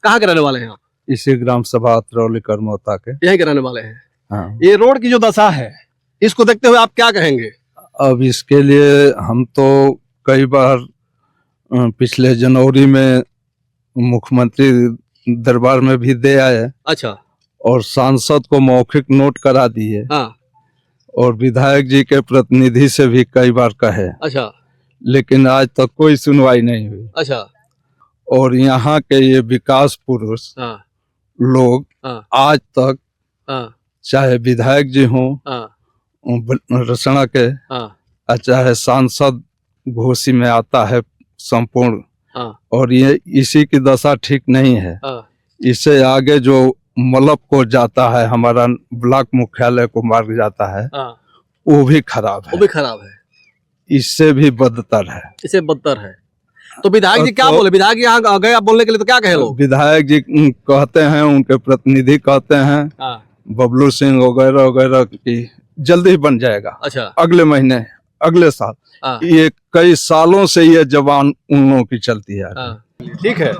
कहाँ के रहने वाले हैं आप? इसी ग्राम सभा अतरौली करमौता के। यहीं के रहने वाले हैं। हाँ। ये रोड की जो दशा है, इसको देखते हुए आप क्या कहेंगे? अब इसके लिए हम तो कई बार पिछले जनवरी में मुख्यमंत्री दरबार में भी दे आए। अच्छा। और सांसद को मौखिक नोट करा दिए। हाँ। और विधायक जी के प्रतिनिधि से भी कई बार कहे। अच्छा। लेकिन आज तक कोई सुनवाई नहीं हुई। अच्छा। और यहाँ के ये विकास पुरुष लोग आज तक चाहे विधायक जी हों रसना के चाहे सांसद घोषी में आता है संपूर्ण, और ये इसी की दशा ठीक नहीं है। इससे आगे जो मलप को जाता है, हमारा ब्लॉक मुख्यालय को मार्ग जाता है, वो भी खराब है। वो भी खराब है। इससे भी बदतर है। इससे बदतर है। तो विधायक जी क्या बोले? विधायक यहाँ गए आप बोलने के लिए, तो क्या कहे लोग? विधायक जी कहते हैं, उनके प्रतिनिधि कहते हैं बबलू सिंह वगैरह वगैरह की जल्दी बन जाएगा। अच्छा। अगले महीने, अगले साल। ये कई सालों से ये जवान उन लोगों की चलती है। ठीक है।